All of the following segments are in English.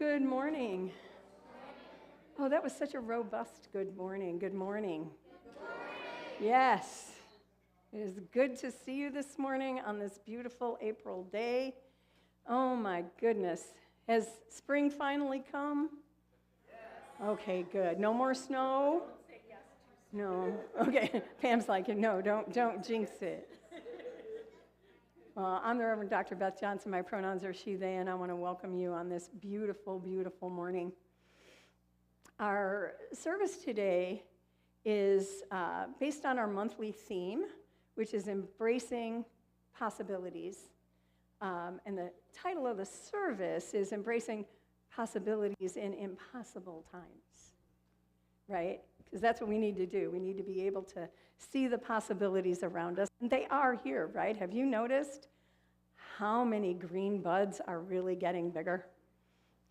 Good morning. Oh, that was such a robust good morning. Good morning. Yes. It is good to see you this morning on this beautiful April day. Oh my goodness. Has spring finally come? Okay, good. No more snow? No. Okay. Pam's like, no, don't jinx it. I'm the Reverend Dr. Beth Johnson. My pronouns are she, they, and I want to welcome you on this beautiful, beautiful morning. Our service today is based on our monthly theme, which is Embracing Possibilities. And the title of the service is Embracing Possibilities in Impossible Times, right? Because that's what we need to do. We need to be able to see the possibilities around us. And they are here, right? Have you noticed how many green buds are really getting bigger?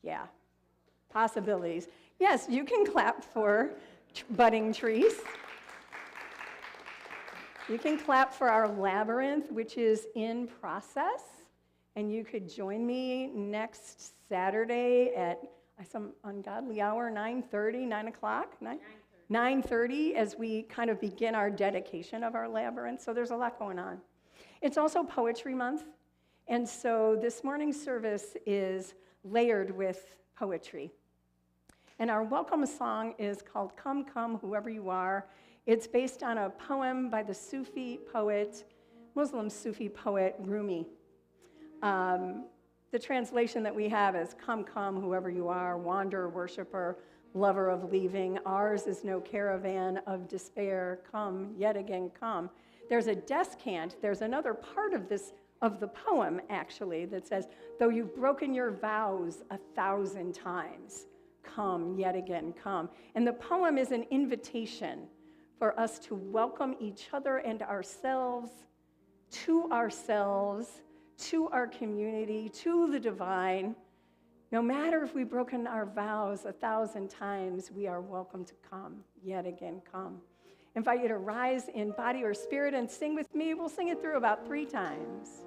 Yeah, possibilities. Yes, you can clap for budding trees. You can clap for our labyrinth, which is in process. And you could join me next Saturday at some ungodly hour, 9:30, 9 o'clock? 9:30 as we kind of begin our dedication of our labyrinth. So there's a lot going on. It's also Poetry Month. And so this morning's service is layered with poetry. And our welcome song is called Come, Come, Whoever You Are. It's based on a poem by the Muslim Sufi poet Rumi. The translation that we have is, come, come, whoever you are, wanderer, worshiper, lover of leaving. Ours is no caravan of despair. Come, yet again, come. There's a descant. There's another part of the poem, actually, that says, though you've broken your vows 1,000 times, come, yet again, come. And the poem is an invitation for us to welcome each other and ourselves, to our community, to the divine. No matter if we've broken our vows 1,000 times, we are welcome to come, yet again, come. I invite you to rise in body or spirit and sing with me. We'll sing it through about 3 times.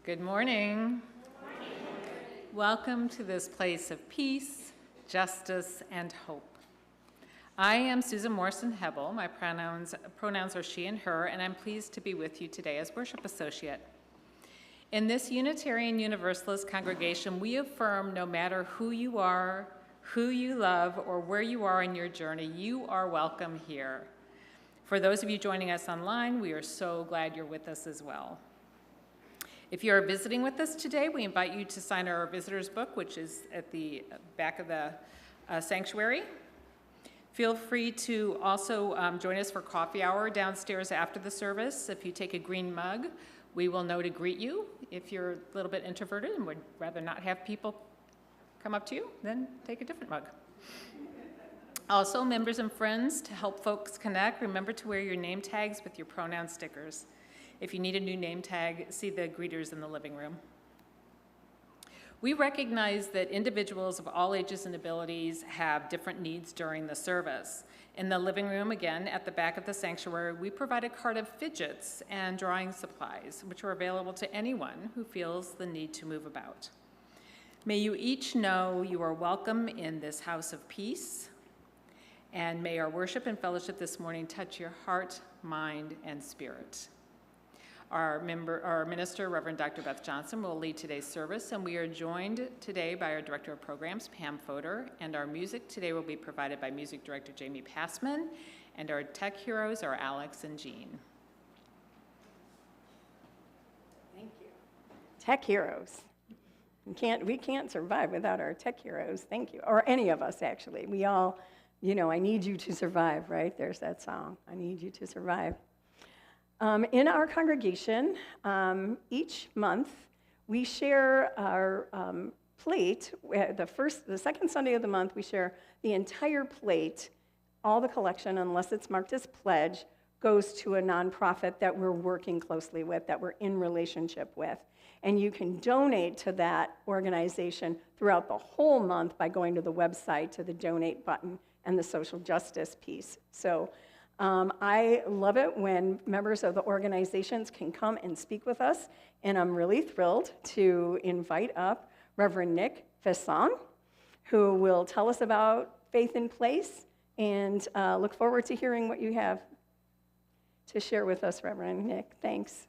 Good morning. Welcome to this place of peace, justice, and hope. I am Susan Morrison-Hebel. My pronouns are she and her, and I'm pleased to be with you today as worship associate. In this Unitarian Universalist congregation, we affirm no matter who you are, who you love, or where you are in your journey, you are welcome here. For those of you joining us online, we are so glad you're with us as well. If you are visiting with us today, we invite you to sign our visitor's book, which is at the back of the sanctuary. Feel free to also join us for coffee hour downstairs after the service. If you take a green mug, we will know to greet you. If you're a little bit introverted and would rather not have people come up to you, then take a different mug. Also, members and friends, to help folks connect, remember to wear your name tags with your pronoun stickers. If you need a new name tag, see the greeters in the living room. We recognize that individuals of all ages and abilities have different needs during the service. In the living room, again, at the back of the sanctuary, we provide a cart of fidgets and drawing supplies, which are available to anyone who feels the need to move about. May you each know you are welcome in this house of peace, and may our worship and fellowship this morning touch your heart, mind, and spirit. Our minister, Reverend Dr. Beth Johnson, will lead today's service, and we are joined today by our Director of Programs, Pam Fodor, and our music today will be provided by Music Director Jamie Passman, and our tech heroes are Alex and Jean. Thank you. Tech heroes. We can't survive without our tech heroes. Thank you. Or any of us, actually. We all, I need you to survive, right? There's that song, I need you to survive. In our congregation, each month, we share our plate. The second Sunday of the month, we share the entire plate. All the collection, unless it's marked as pledge, goes to a nonprofit that we're working closely with, that we're in relationship with. And you can donate to that organization throughout the whole month by going to the website, to the donate button, and the social justice piece. So I love it when members of the organizations can come and speak with us, and I'm really thrilled to invite up Reverend Nick Fesson, who will tell us about Faith in Place, and look forward to hearing what you have to share with us, Reverend Nick. Thanks.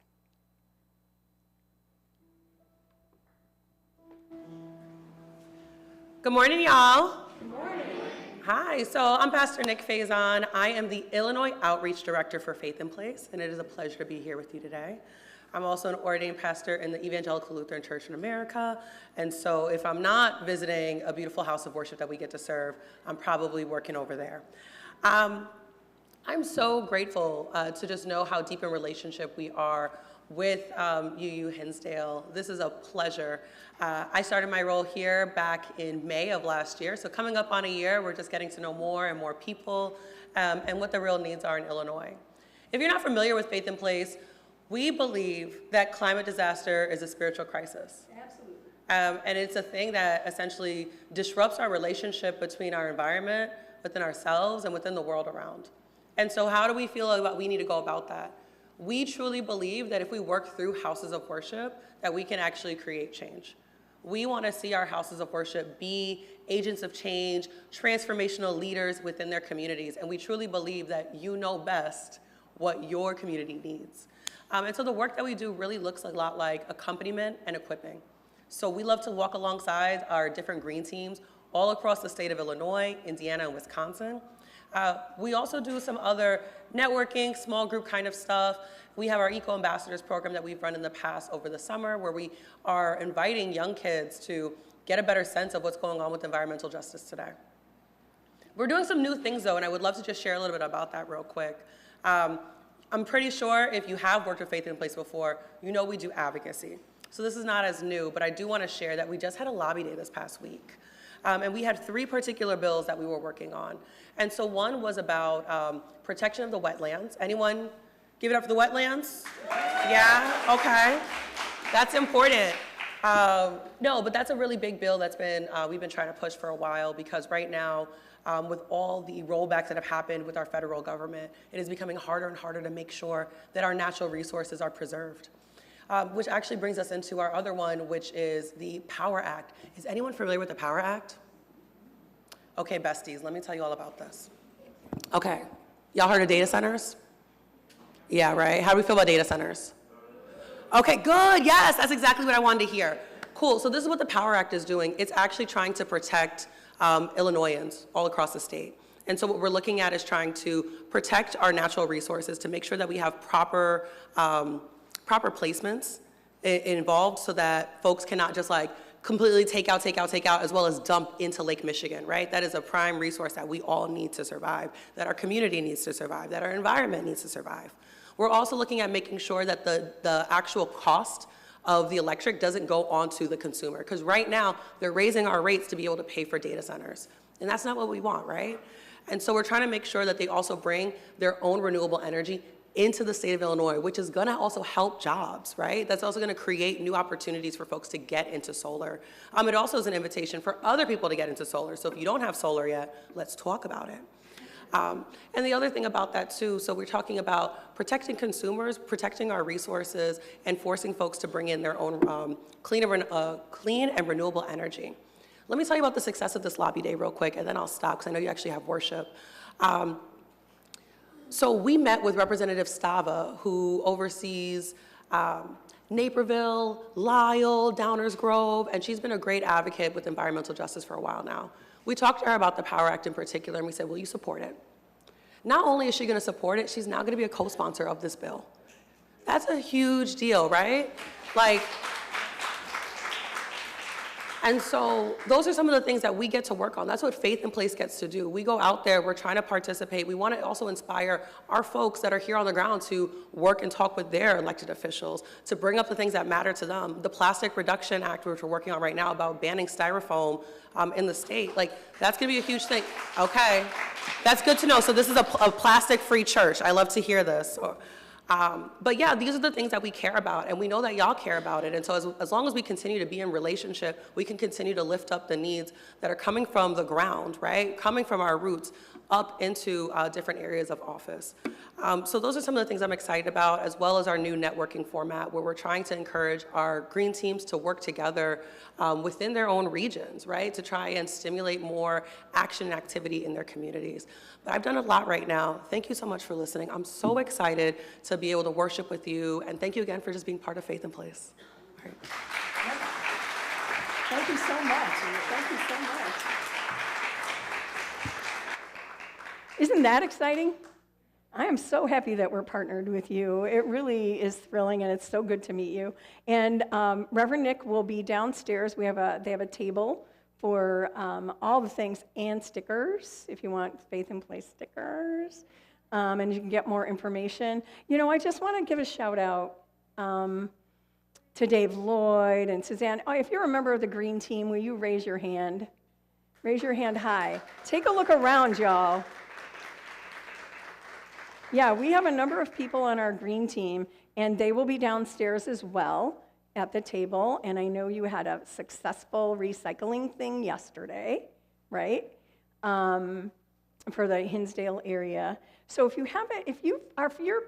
Good morning, y'all. Good morning. Hi, so I'm Pastor Nick Faison. I am the Illinois Outreach Director for Faith in Place, and it is a pleasure to be here with you today. I'm also an ordained pastor in the Evangelical Lutheran Church in America, and so if I'm not visiting a beautiful house of worship that we get to serve, I'm probably working over there. I'm so grateful to just know how deep in relationship we are with UU Hinsdale. This is a pleasure. I started my role here back in May of last year, so coming up on a year, we're just getting to know more and more people and what the real needs are in Illinois. If you're not familiar with Faith in Place, we believe that climate disaster is a spiritual crisis. Absolutely. And it's a thing that essentially disrupts our relationship between our environment, within ourselves, and within the world around. And so how do we feel about we need to go about that? We truly believe that if we work through houses of worship, that we can actually create change. We want to see our houses of worship be agents of change, transformational leaders within their communities, and we truly believe that you know best what your community needs. And so the work that we do really looks a lot like accompaniment and equipping. So we love to walk alongside our different green teams all across the state of Illinois, Indiana, and Wisconsin. We also do some other networking, small group kind of stuff. We have our Eco Ambassadors program that we've run in the past over the summer, where we are inviting young kids to get a better sense of what's going on with environmental justice today. We're doing some new things though, and I would love to just share a little bit about that real quick. I'm pretty sure if you have worked with Faith in Place before, you know we do advocacy. So this is not as new, but I do want to share that we just had a lobby day this past week. And we had 3 particular bills that we were working on. And so one was about protection of the wetlands. Anyone give it up for the wetlands? Yeah, okay. That's important. No, but that's a really big bill that's we've been trying to push for a while, because right now, with all the rollbacks that have happened with our federal government, it is becoming harder and harder to make sure that our natural resources are preserved. Which actually brings us into our other one, which is the Power Act. Is anyone familiar with the Power Act? Okay, besties, let me tell you all about this. Okay, y'all heard of data centers? Yeah, right? How do we feel about data centers? Okay, good, yes, that's exactly what I wanted to hear. Cool, so this is what the Power Act is doing. It's actually trying to protect Illinoisans all across the state. And so what we're looking at is trying to protect our natural resources to make sure that we have proper placements involved, so that folks cannot just like completely take out, as well as dump into Lake Michigan, right? That is a prime resource that we all need to survive, that our community needs to survive, that our environment needs to survive. We're also looking at making sure that the actual cost of the electric doesn't go onto the consumer, because right now they're raising our rates to be able to pay for data centers. And that's not what we want, right? And so we're trying to make sure that they also bring their own renewable energy into the state of Illinois, which is gonna also help jobs, right? That's also gonna create new opportunities for folks to get into solar. It also is an invitation for other people to get into solar. So if you don't have solar yet, let's talk about it. And the other thing about that too, so we're talking about protecting consumers, protecting our resources, and forcing folks to bring in their own clean and renewable energy. Let me tell you about the success of this lobby day real quick, and then I'll stop because I know you actually have worship. So we met with Representative Stava, who oversees Naperville, Lisle, Downers Grove, and she's been a great advocate with environmental justice for a while now. We talked to her about the POWER Act in particular, and we said, will you support it? Not only is she gonna support it, she's now gonna be a co-sponsor of this bill. That's a huge deal, right? Like, and so those are some of the things that we get to work on. That's what Faith in Place gets to do. We go out there, we're trying to participate. We want to also inspire our folks that are here on the ground to work and talk with their elected officials, to bring up the things that matter to them. The Plastic Reduction Act, which we're working on right now, about banning styrofoam in the state, like, that's gonna be a huge thing. Okay, that's good to know. So this is a plastic-free church. I love to hear this. But yeah, these are the things that we care about, and we know that y'all care about it. And so as long as we continue to be in relationship, we can continue to lift up the needs that are coming from the ground, right? Coming from our roots up into different areas of office. So those are some of the things I'm excited about, as well as our new networking format, where we're trying to encourage our green teams to work together within their own regions, right? To try and stimulate more action and activity in their communities. But I've done a lot right now. Thank you so much for listening. I'm so excited to be able to worship with you, and thank you again for just being part of Faith in Place. All right. Thank you so much. Thank you so much. Isn't that exciting? I am so happy that we're partnered with you. It really is thrilling, and it's so good to meet you. And Reverend Nick will be downstairs. They have a table for all the things and stickers, if you want Faith in Place stickers. And you can get more information. You know, I just want to give a shout out to Dave Lloyd and Suzanne. Oh, if you're a member of the Green Team, will you raise your hand? Raise your hand high. Take a look around, y'all. Yeah, we have a number of people on our Green Team, and they will be downstairs as well at the table. And I know you had a successful recycling thing yesterday, right? For the Hinsdale area. So if you're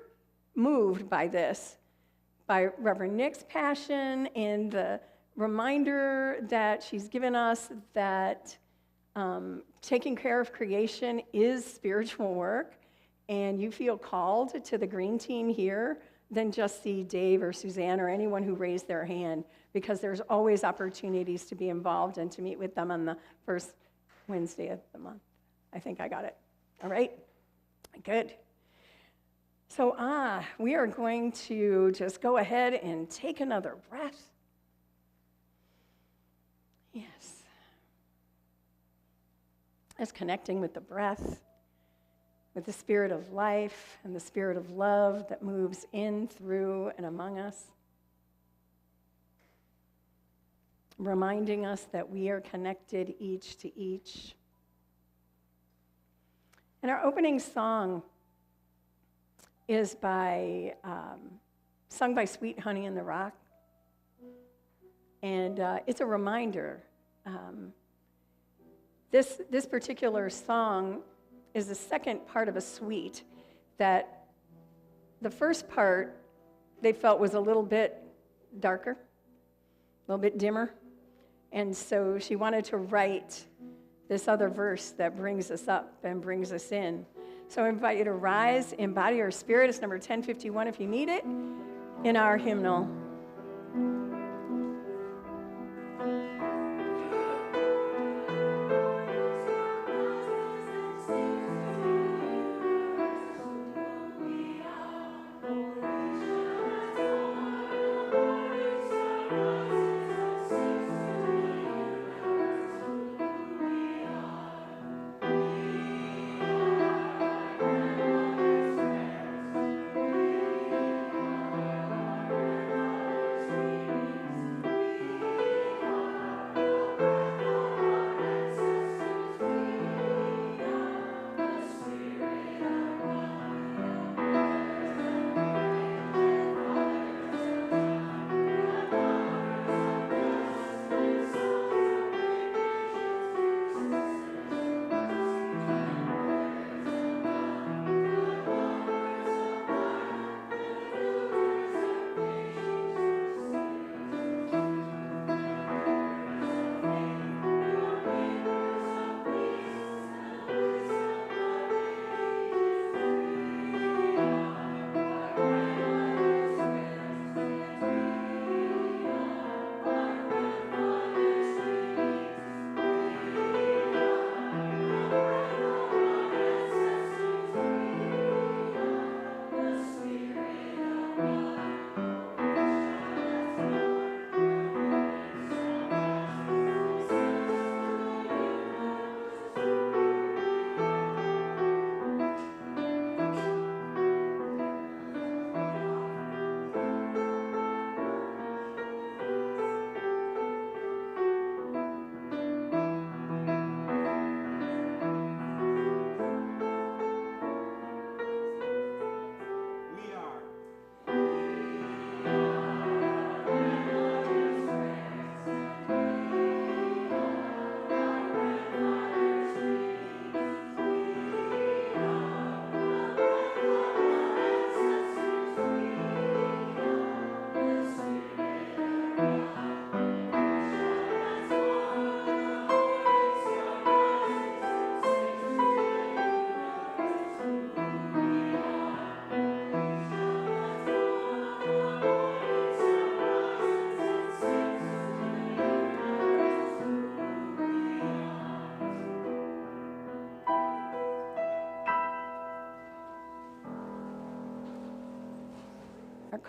moved by this, by Reverend Nick's passion and the reminder that she's given us that taking care of creation is spiritual work, and you feel called to the Green Team here, then just see Dave or Suzanne or anyone who raised their hand, because there's always opportunities to be involved and to meet with them on the first Wednesday of the month. I think I got it. All right? Good. So we are going to just go ahead and take another breath. Yes. Just connecting with the breath, with the spirit of life and the spirit of love that moves in, through, and among us. Reminding us that we are connected each to each. And our opening song is sung by Sweet Honey in the Rock. And it's a reminder. This particular song is the second part of a suite that the first part they felt was a little bit darker, a little bit dimmer. And so she wanted to write this other verse that brings us up and brings us in. So I invite you to rise in body or spirit. It's number 1051 if you need it in our hymnal.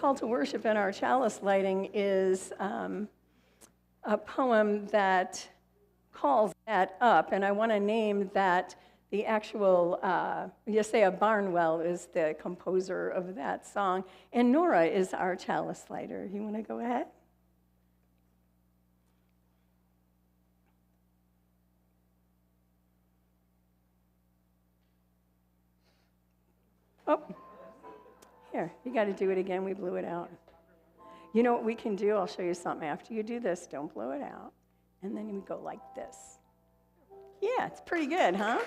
call to worship and our chalice lighting is a poem that calls that up, and I want to name that the actual, Yesaya Barnwell is the composer of that song, and Nora is our chalice lighter. You want to go ahead? Oh, here, you got to do it again. We blew it out. You know what we can do? I'll show you something. After you do this, don't blow it out. And then you go like this. Yeah, it's pretty good, huh?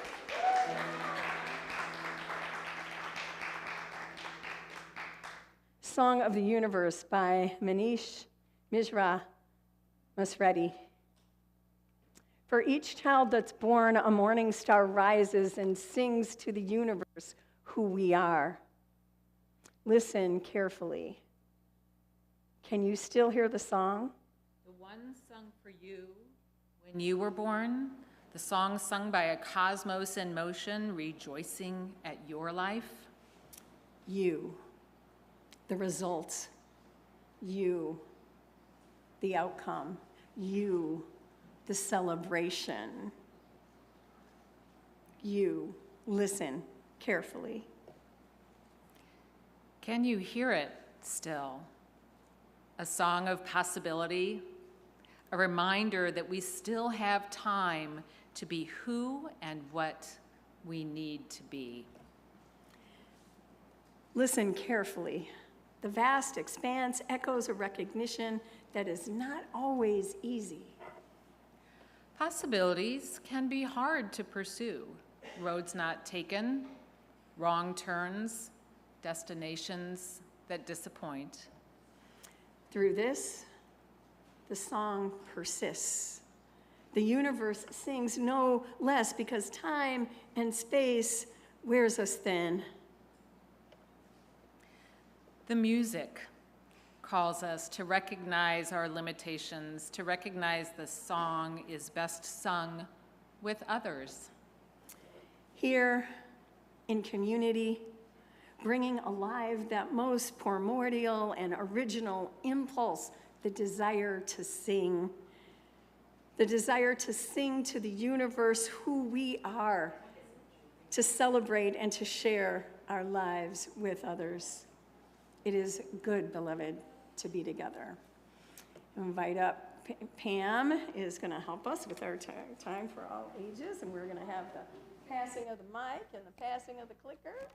Song of the Universe by Manish Mishra Masredi. For each child that's born, a morning star rises and sings to the universe who we are. Listen carefully. Can you still hear the song? The one sung for you when you were born, the song sung by a cosmos in motion, rejoicing at your life. You, the results. You, the outcome. You, the celebration. You, listen carefully. Can you hear it still? A song of possibility, a reminder that we still have time to be who and what we need to be. Listen carefully. The vast expanse echoes a recognition that is not always easy. Possibilities can be hard to pursue. Roads not taken, wrong turns, destinations that disappoint. Through this, the song persists. The universe sings no less because time and space wears us thin. The music calls us to recognize our limitations, to recognize the song is best sung with others. Here, in community, bringing alive that most primordial and original impulse, the desire to sing. The desire to sing to the universe who we are, to celebrate and to share our lives with others. It is good, beloved, to be together. Invite up Pam is going to help us with our time for all ages, and we're going to have the passing of the mic and the passing of the clicker.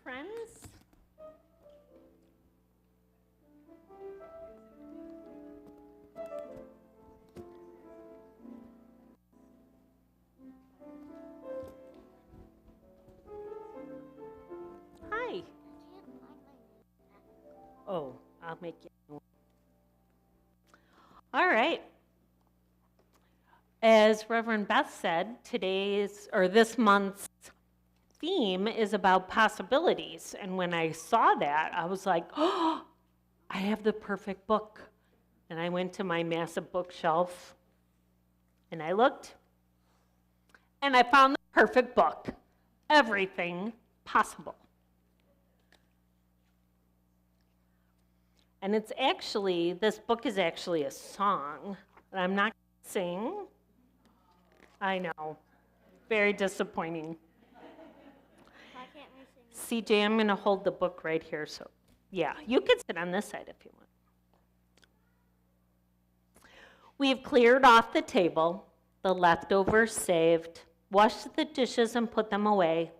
Friends, hi. Oh, I'll make you. All right. As Reverend Beth said, this month's theme is about possibilities. And when I saw that, I was like, oh, I have the perfect book. And I went to my massive bookshelf and I looked and I found the perfect book, Everything Possible. And this book is actually a song, and I'm not going to sing. I know, very disappointing. Why can't we sing? CJ, I'm going to hold the book right here. So, yeah, you could sit on this side if you want. We've cleared off the table, the leftovers saved, washed the dishes and put them away.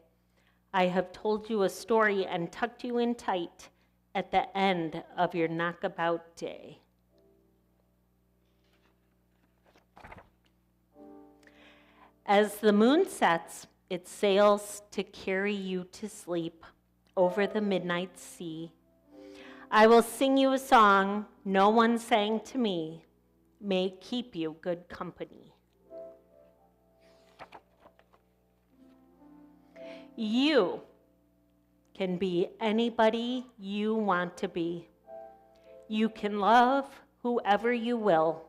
I have told you a story and tucked you in tight at the end of your knockabout day. As the moon sets, it sails to carry you to sleep over the midnight sea. I will sing you a song no one sang to me, may keep you good company. You can be anybody you want to be. You can love whoever you will.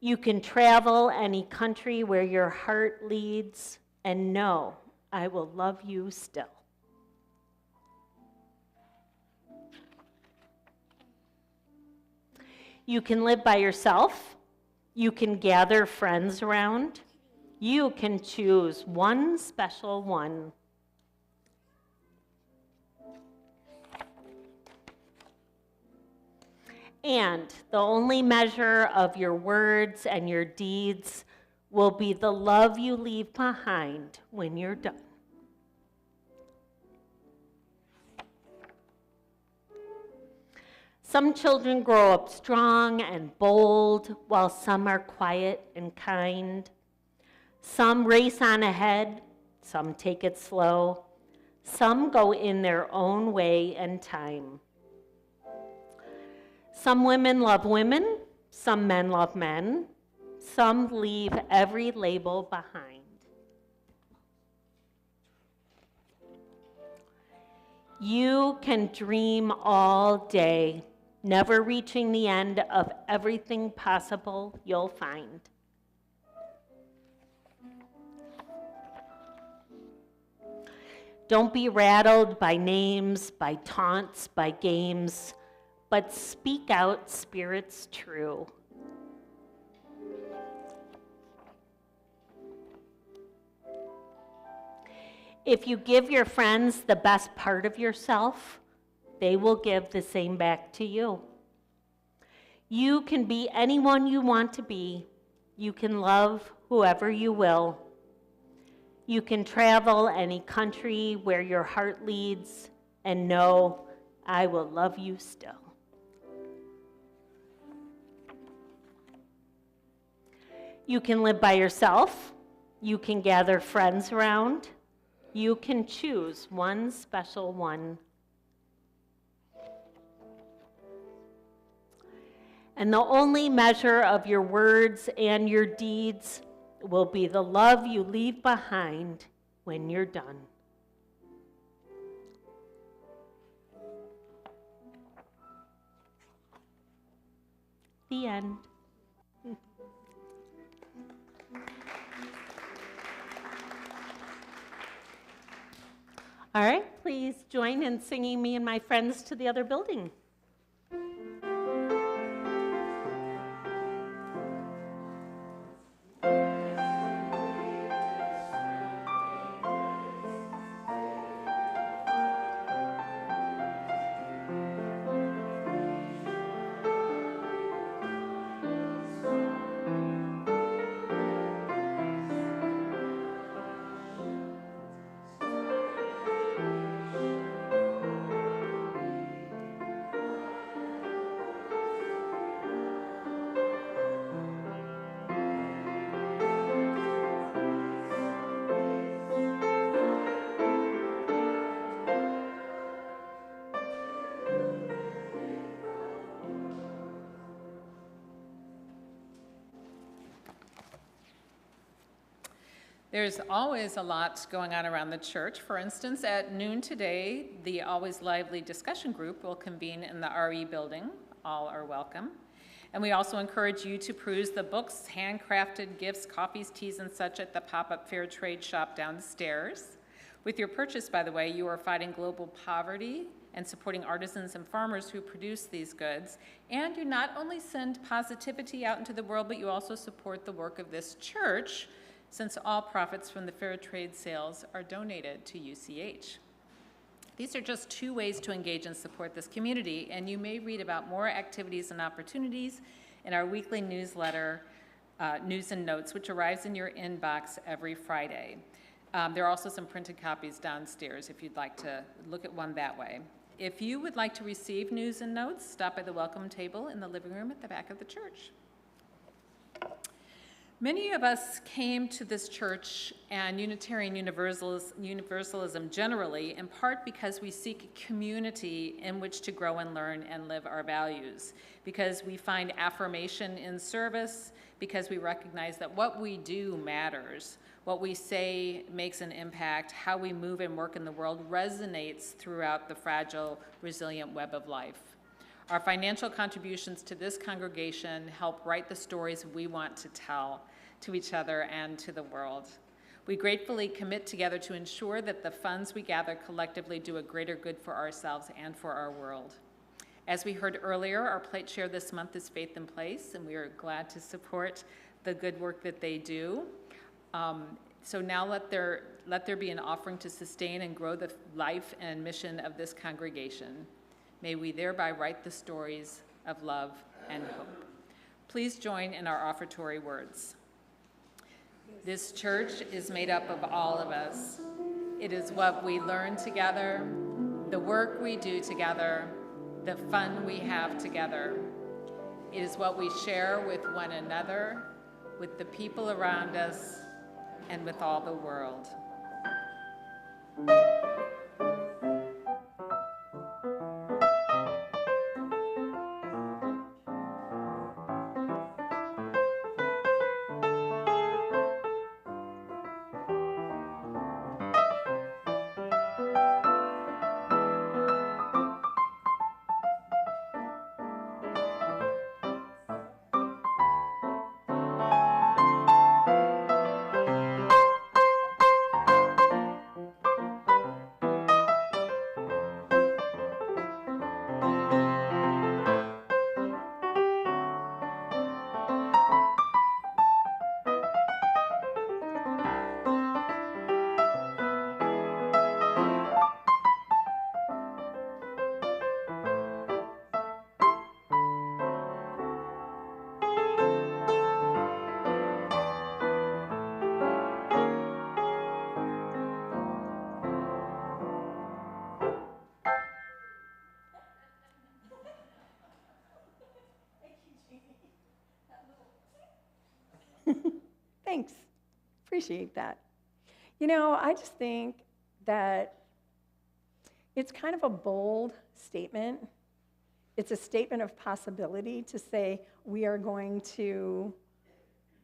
You can travel any country where your heart leads. and know I will love you still. You can live by yourself. You can gather friends around. You can choose one special one. And the only measure of your words and your deeds will be the love you leave behind when you're done. Some children grow up strong and bold, while some are quiet and kind. Some race on ahead, some take it slow. Some go in their own way and time. Some women love women, some men love men, some leave every label behind. You can dream all day, never reaching the end of everything possible you'll find. Don't be rattled by names, by taunts, by games, but speak out spirits true. If you give your friends the best part of yourself, they will give the same back to you. You can be anyone you want to be. You can love whoever you will. You can travel any country where your heart leads, and know I will love you still. You can live by yourself. You can gather friends around. You can choose one special one. And the only measure of your words and your deeds will be the love you leave behind when you're done. The end. All right, please join in singing Me and My Friends to the Other Building. There's always a lot going on around the church. For instance, at noon today, the Always Lively discussion group will convene in the RE building. All are welcome. And we also encourage you to peruse the books, handcrafted gifts, coffees, teas, and such at the pop-up fair trade shop downstairs. With your purchase, by the way, you are fighting global poverty and supporting artisans and farmers who produce these goods. And you not only send positivity out into the world, but you also support the work of this church, since all profits from the fair trade sales are donated to UCH. These are just two ways to engage and support this community, and you may read about more activities and opportunities in our weekly newsletter, News and Notes, which arrives in your inbox every Friday. There are also some printed copies downstairs if you'd like to look at one that way. If you would like to receive News and Notes, stop by the welcome table in the living room at the back of the church. Many of us came to this church and Unitarian Universalism generally, in part because we seek community in which to grow and learn and live our values, because we find affirmation in service, because we recognize that what we do matters, what we say makes an impact, how we move and work in the world resonates throughout the fragile, resilient web of life. Our financial contributions to this congregation help write the stories we want to tell to each other and to the world. We gratefully commit together to ensure that the funds we gather collectively do a greater good for ourselves and for our world. As we heard earlier, our plate share this month is Faith in Place, and we are glad to support the good work that they do. So now let there be an offering to sustain and grow the life and mission of this congregation. May we thereby write the stories of love and hope. Please join in our offertory words. This church is made up of all of us. It is what we learn together, the work we do together, the fun we have together. It is what we share with one another, with the people around us, and with all the world. Thanks. Appreciate that. You know, I just think that it's kind of a bold statement. It's a statement of possibility to say we are going to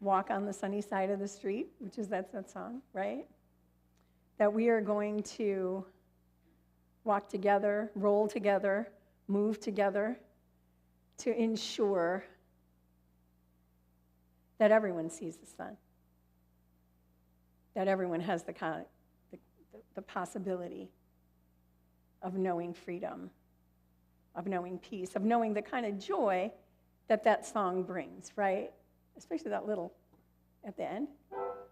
walk on the sunny side of the street, which is that's that song, right? That we are going to walk together, roll together, move together to ensure that everyone sees the sun, that everyone has the possibility of knowing freedom, of knowing peace, of knowing the kind of joy that that song brings, right? Especially that little at the end.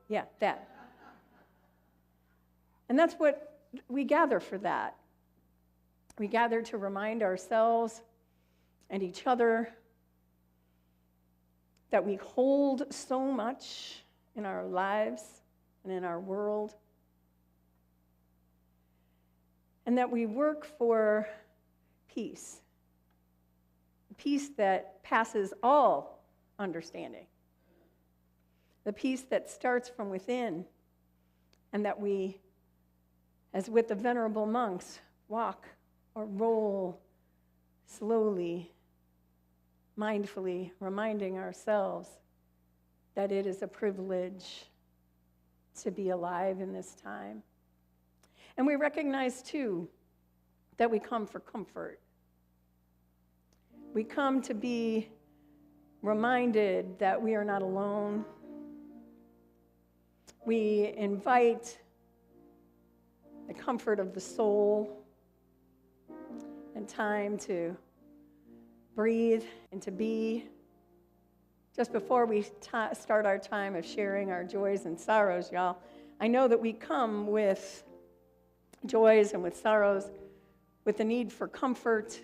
Yeah, that. And that's what we gather for that. We gather to remind ourselves and each other that we hold so much in our lives and in our world, and that we work for peace, peace that passes all understanding, the peace that starts from within, and that we, as with the venerable monks, walk or roll slowly, mindfully, reminding ourselves that it is a privilege to be alive in this time. And we recognize, too, that we come for comfort. We come to be reminded that we are not alone. We invite the comfort of the soul and time to breathe and to be. Just before we start our time of sharing our joys and sorrows, y'all, I know that we come with joys and with sorrows, with the need for comfort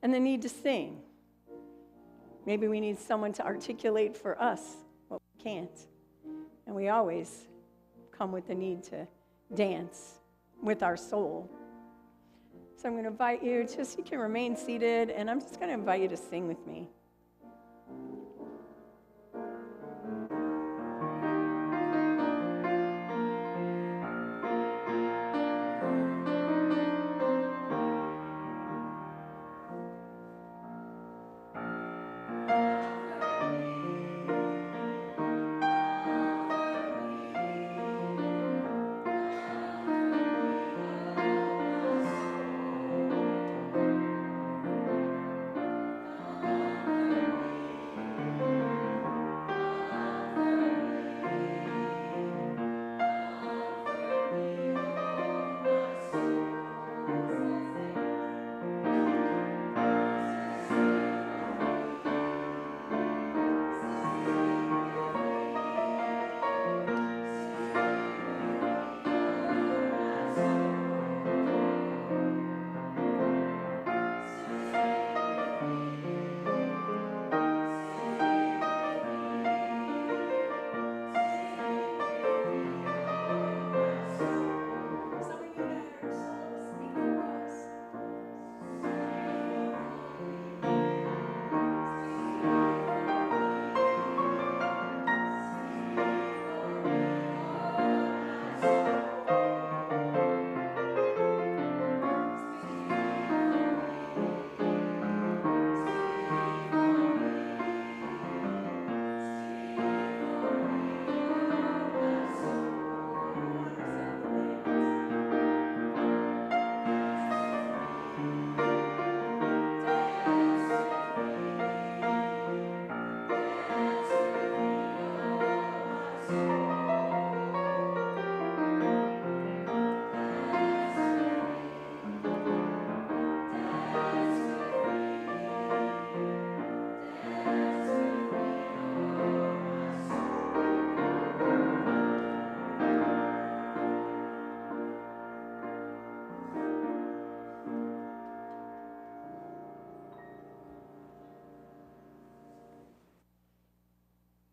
and the need to sing. Maybe we need someone to articulate for us what we can't. And we always come with the need to dance with our soul. So I'm going to invite you, you can remain seated, and I'm just going to invite you to sing with me.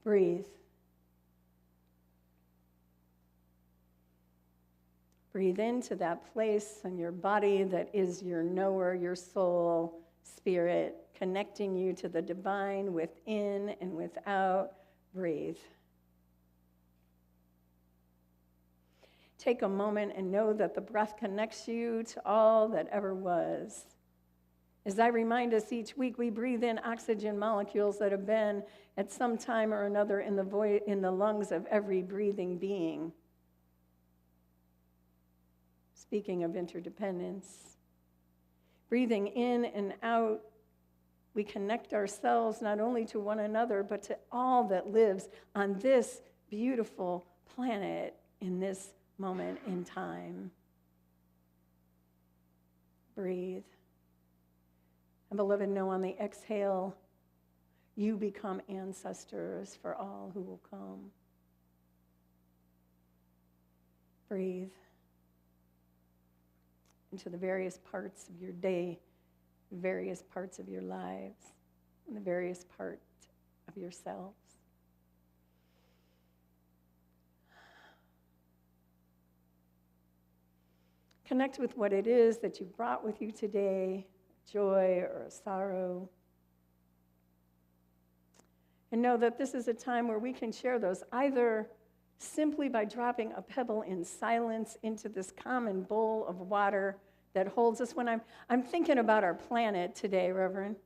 Breathe. Breathe into that place in your body that is your knower, your soul, spirit, connecting you to the divine within and without. Breathe. Take a moment and know that the breath connects you to all that ever was. As I remind us each week, we breathe in oxygen molecules that have been at some time or another in the lungs of every breathing being. Speaking of interdependence, breathing in and out, we connect ourselves not only to one another, but to all that lives on this beautiful planet in this moment in time. Breathe. And beloved, know on the exhale, you become ancestors for all who will come. Breathe into the various parts of your day, various parts of your lives, and the various parts of yourselves. Connect with what it is that you brought with you today, a joy or a sorrow. And know that this is a time where we can share those, either simply by dropping a pebble in silence into this common bowl of water that holds us. When I'm thinking about our planet today, Reverend,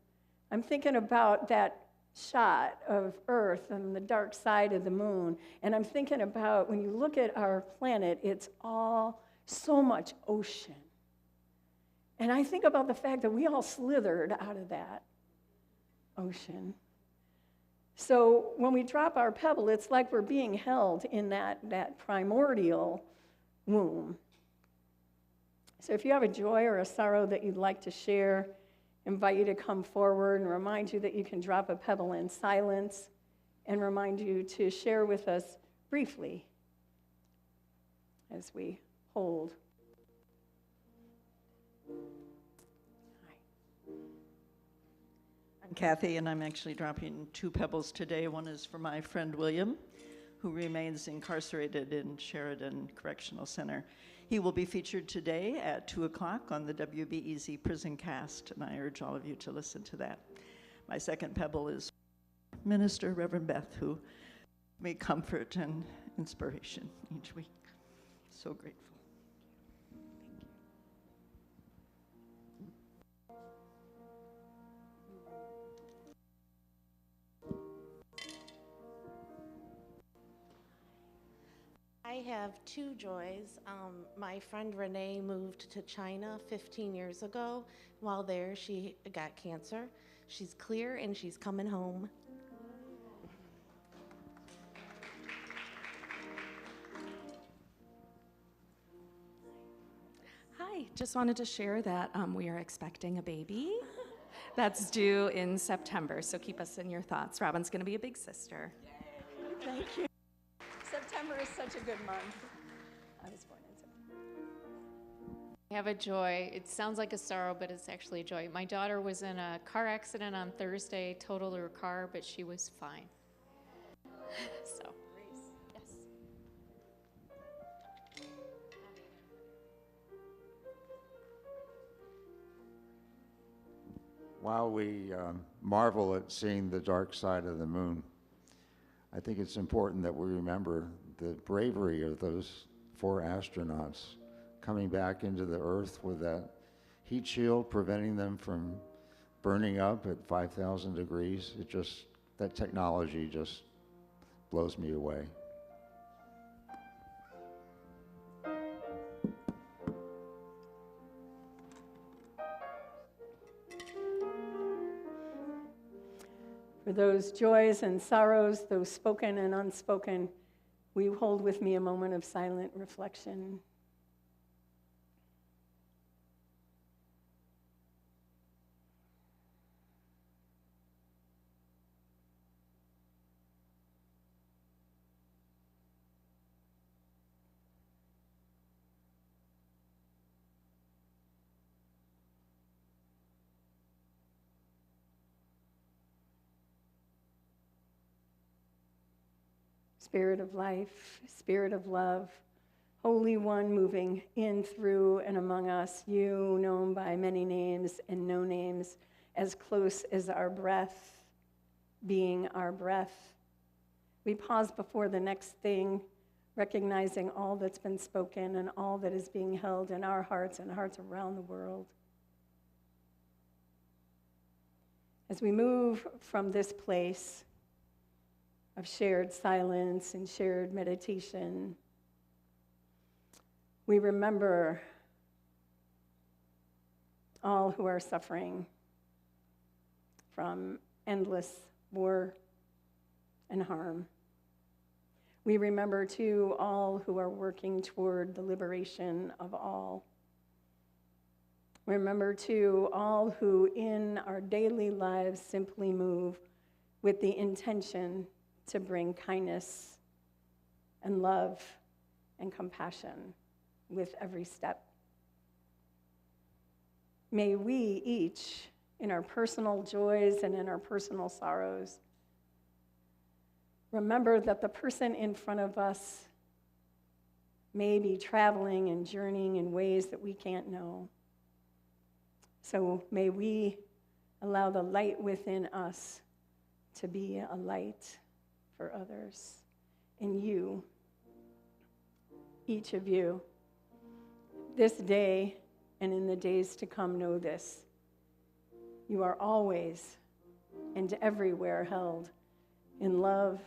I'm thinking about that shot of Earth and the dark side of the moon. And I'm thinking about when you look at our planet, it's all so much ocean. And I think about the fact that we all slithered out of that ocean. So when we drop our pebble, it's like we're being held in that primordial womb. So if you have a joy or a sorrow that you'd like to share, I invite you to come forward and remind you that you can drop a pebble in silence, and remind you to share with us briefly as we hold. I'm Kathy, and I'm actually dropping 2 pebbles today. One is for my friend William, who remains incarcerated in Sheridan Correctional Center. He will be featured today at 2 o'clock on the WBEZ Prison Cast, and I urge all of you to listen to that. My second pebble is Minister Reverend Beth, who may comfort and inspiration each week. So grateful. I have 2 joys. My friend Renee moved to China 15 years ago. While there, she got cancer. She's clear and she's coming home. Hi, just wanted to share that we are expecting a baby that's due in September, so keep us in your thoughts. Robin's going to be a big sister. Thank you. September is such a good month. I was born in September. I have a joy. It sounds like a sorrow, but it's actually a joy. My daughter was in a car accident on Thursday, totaled her car, but she was fine. So, yes. While we marvel at seeing the dark side of the moon, I think it's important that we remember the bravery of those 4 astronauts coming back into the Earth with that heat shield preventing them from burning up at 5,000 degrees. That technology just blows me away. For those joys and sorrows, those spoken and unspoken, will you hold with me a moment of silent reflection? Spirit of life, Spirit of love, Holy One moving in, through, and among us, you known by many names and no names, as close as our breath, being our breath. We pause before the next thing, recognizing all that's been spoken and all that is being held in our hearts and hearts around the world. As we move from this place of shared silence and shared meditation, we remember all who are suffering from endless war and harm. We remember, too, all who are working toward the liberation of all. Remember, too, all who in our daily lives simply move with the intention to bring kindness and love and compassion with every step. May we each, in our personal joys and in our personal sorrows, remember that the person in front of us may be traveling and journeying in ways that we can't know. So may we allow the light within us to be a light for others. And you, each of you, this day and in the days to come, know this. You are always and everywhere held in love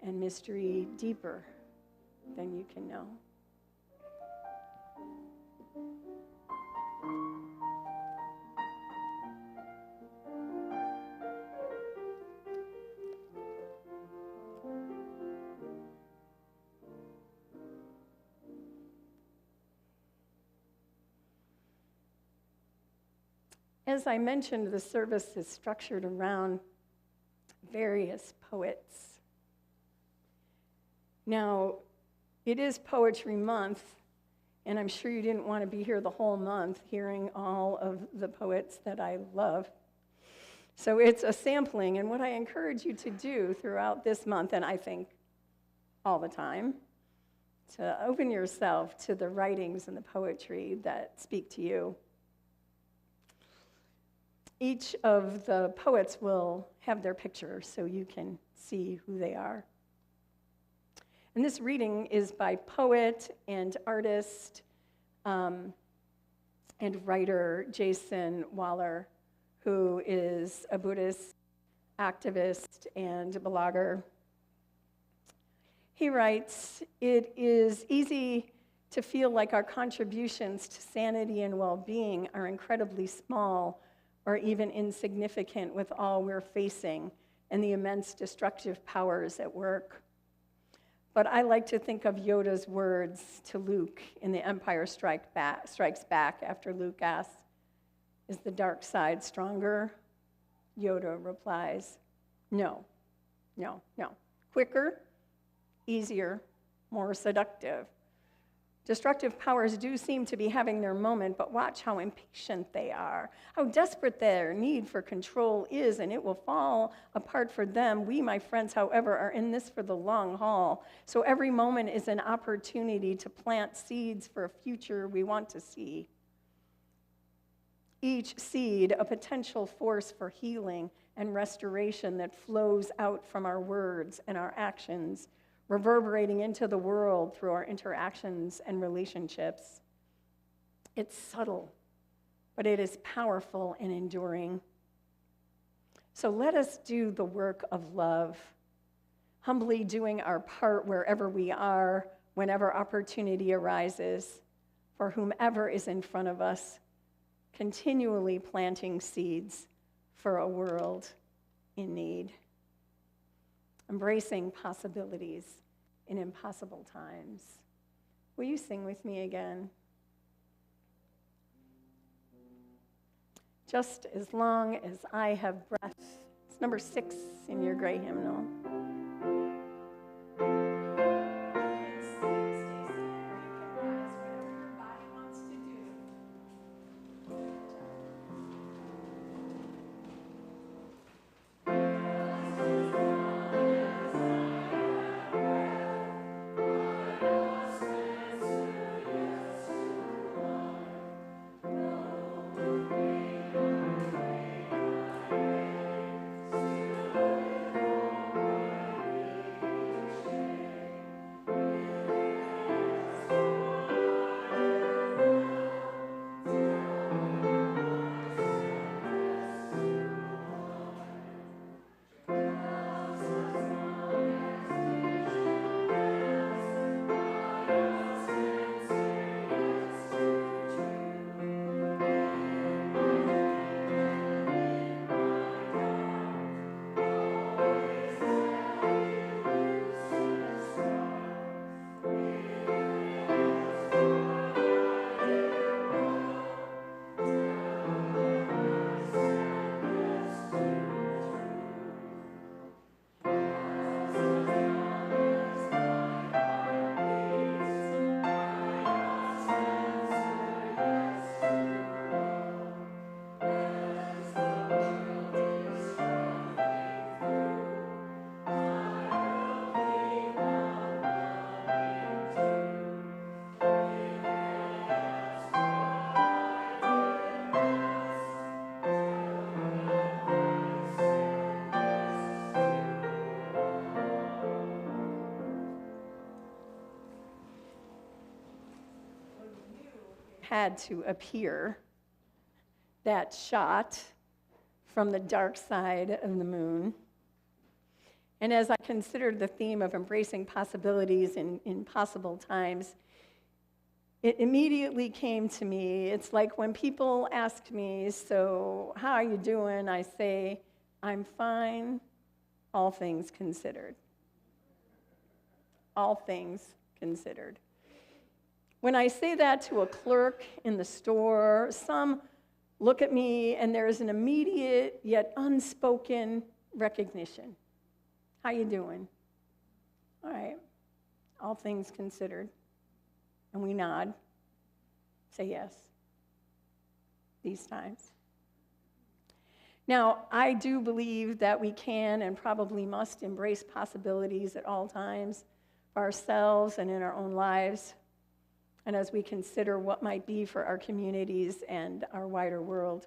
and mystery deeper than you can know. As I mentioned, the service is structured around various poets. Now, it is Poetry Month, and I'm sure you didn't want to be here the whole month hearing all of the poets that I love. So it's a sampling, and what I encourage you to do throughout this month, and I think all the time, to open yourself to the writings and the poetry that speak to you. Each of the poets will have their picture so you can see who they are. And this reading is by poet and artist and writer Jason Waller, who is a Buddhist activist and blogger. He writes, "It is easy to feel like our contributions to sanity and well-being are incredibly small or even insignificant with all we're facing and the immense destructive powers at work. But I like to think of Yoda's words to Luke in The Empire Strikes Back after Luke asks, 'Is the dark side stronger?' Yoda replies, 'No, no, no. Quicker, easier, more seductive. Destructive powers do seem to be having their moment, but watch how impatient they are, how desperate their need for control is, and it will fall apart for them. We, my friends, however, are in this for the long haul. So every moment is an opportunity to plant seeds for a future we want to see. Each seed, a potential force for healing and restoration that flows out from our words and our actions, reverberating into the world through our interactions and relationships. It's subtle, but it is powerful and enduring. So let us do the work of love, humbly doing our part wherever we are, whenever opportunity arises, for whomever is in front of us, continually planting seeds for a world in need. Embracing possibilities in impossible times." Will you sing with me again? Just as long as I have breath. It's number 6 in your gray hymnal. had to appear, that shot from the dark side of the moon. And as I considered the theme of embracing possibilities in impossible times, it immediately came to me. It's like when people ask me, so how are you doing? I say, I'm fine, all things considered. All things considered. When I say that to a clerk in the store, some look at me and there is an immediate yet unspoken recognition. How you doing? All right, all things considered. And we nod, say yes, these times. Now, I do believe that we can and probably must embrace possibilities at all times for ourselves and in our own lives, and as we consider what might be for our communities and our wider world.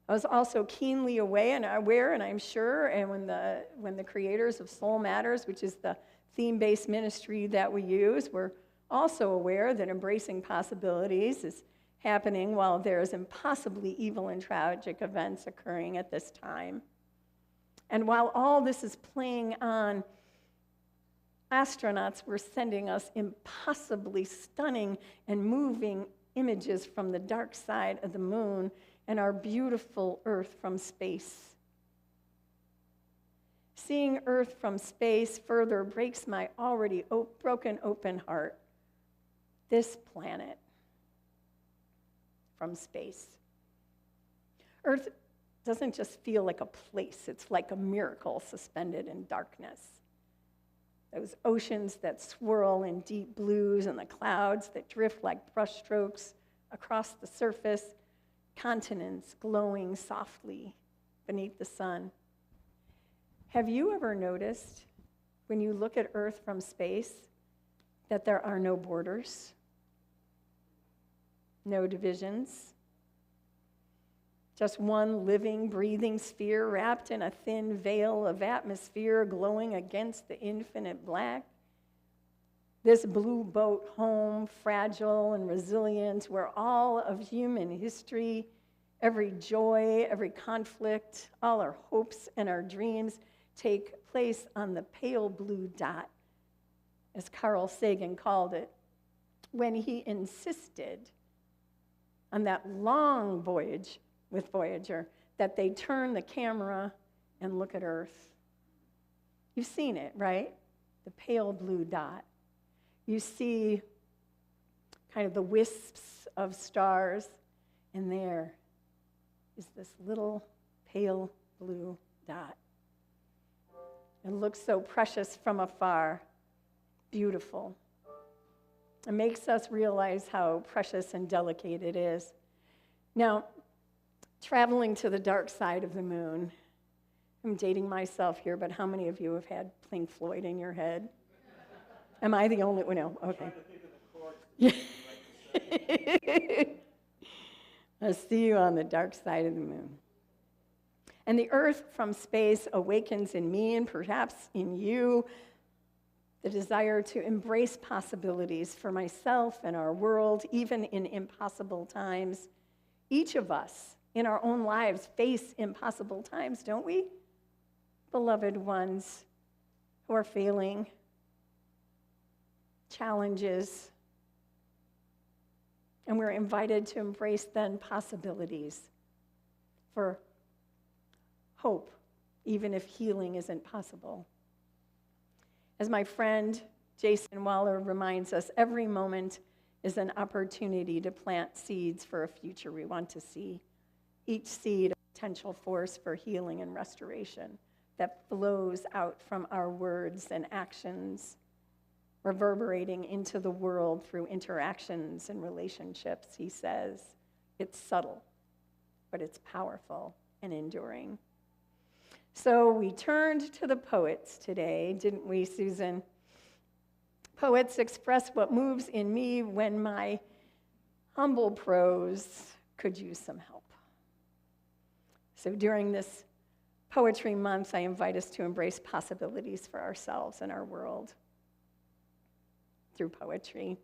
I was also keenly aware, and I'm sure, and when the creators of Soul Matters, which is the theme-based ministry that we use, we're also aware that embracing possibilities is happening while there's impossibly evil and tragic events occurring at this time. And while all this is playing on, astronauts were sending us impossibly stunning and moving images from the dark side of the moon and our beautiful Earth from space. Seeing Earth from space further breaks my already broken open heart. This planet from space. Earth doesn't just feel like a place, it's like a miracle suspended in darkness. Those oceans that swirl in deep blues and the clouds that drift like brushstrokes across the surface, continents glowing softly beneath the sun. Have you ever noticed, when you look at Earth from space, that there are no borders, no divisions, just one living, breathing sphere wrapped in a thin veil of atmosphere glowing against the infinite black? This blue boat home, fragile and resilient, where all of human history, every joy, every conflict, all our hopes and our dreams take place on the pale blue dot, as Carl Sagan called it, when he insisted on that long voyage with Voyager that they turn the camera and look at Earth. You've seen it, right? The pale blue dot. You see kind of the wisps of stars, and there is this little pale blue dot. It looks so precious from afar, beautiful. It makes us realize how precious and delicate it is. Now, traveling to the dark side of the moon, I'm dating myself here, but how many of you have had Pink Floyd in your head? Am I the only one? No, okay. I'll see you on the dark side of the moon. And the Earth from space awakens in me and perhaps in you the desire to embrace possibilities for myself and our world, even in impossible times. Each of us in our own lives face impossible times, don't we? Beloved ones who are failing, challenges, and we're invited to embrace then possibilities for hope, even if healing isn't possible. As my friend Jason Waller reminds us, every moment is an opportunity to plant seeds for a future we want to see. Each seed a potential force for healing and restoration that flows out from our words and actions, reverberating into the world through interactions and relationships, he says. It's subtle, but it's powerful and enduring. So we turned to the poets today, didn't we, Susan? Poets express what moves in me when my humble prose could use some help. So during this Poetry Month, I invite us to embrace possibilities for ourselves and our world through poetry.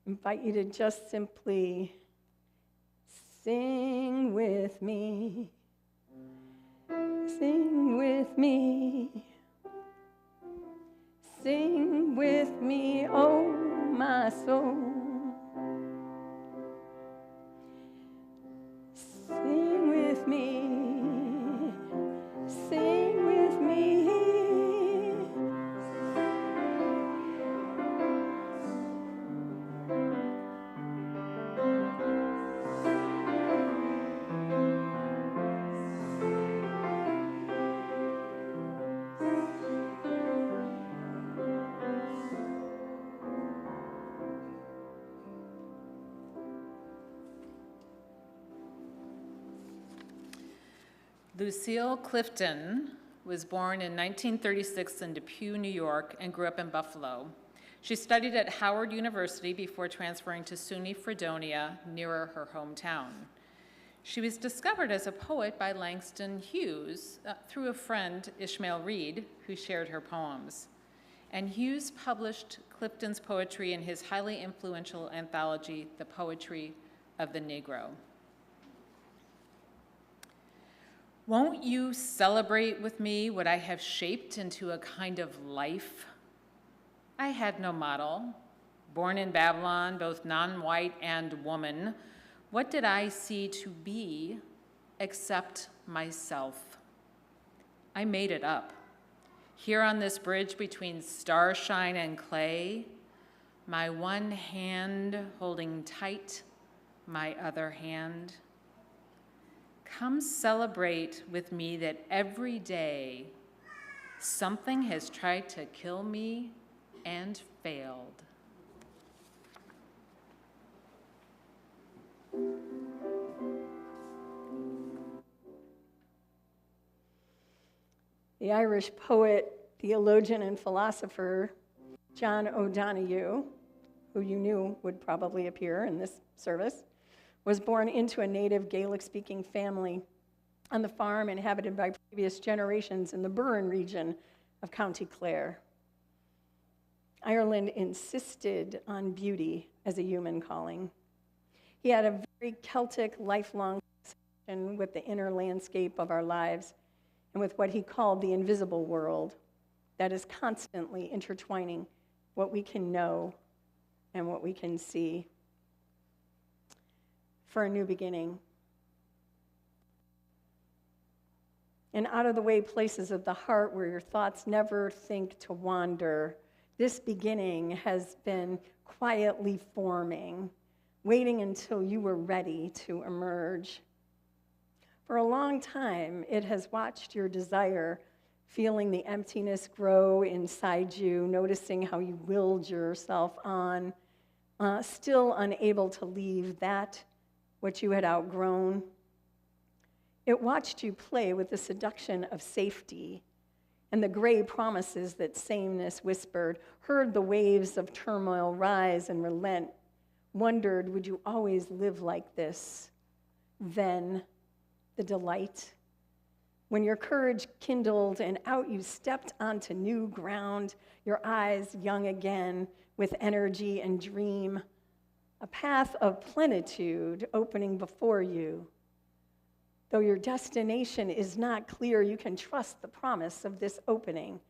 invite you to just simply sing with me. Sing with me. Sing with me, oh my soul. Sing with me. Sing with me. Lucille Clifton was born in 1936 in Depew, New York, and grew up in Buffalo. She studied at Howard University before transferring to SUNY Fredonia, nearer her hometown. She was discovered as a poet by Langston Hughes through a friend, Ishmael Reed, who shared her poems. And Hughes published Clifton's poetry in his highly influential anthology, The Poetry of the Negro. Won't you celebrate with me what I have shaped into a kind of life? I had no model. Born in Babylon, both non-white and woman, what did I see to be except myself? I made it up. Here on this bridge between starshine and clay, my one hand holding tight my other hand. Come celebrate with me that every day something has tried to kill me and failed. The Irish poet, theologian, and philosopher John O'Donoghue, who you knew would probably appear in this service, was born into a native Gaelic-speaking family on the farm inhabited by previous generations in the Burren region of County Clare. Ireland insisted on beauty as a human calling. He had a very Celtic, lifelong connection with the inner landscape of our lives and with what he called the invisible world that is constantly intertwining what we can know and what we can see. For a new beginning. In out-of-the-way places of the heart where your thoughts never think to wander, this beginning has been quietly forming, waiting until you were ready to emerge. For a long time, it has watched your desire, feeling the emptiness grow inside you, noticing how you willed yourself on, still unable to leave that what you had outgrown. It watched you play with the seduction of safety and the gray promises that sameness whispered, heard the waves of turmoil rise and relent, wondered, would you always live like this? Then, the delight. When your courage kindled and out you stepped onto new ground, your eyes young again with energy and dream, a path of plenitude opening before you. Though your destination is not clear, you can trust the promise of this opening.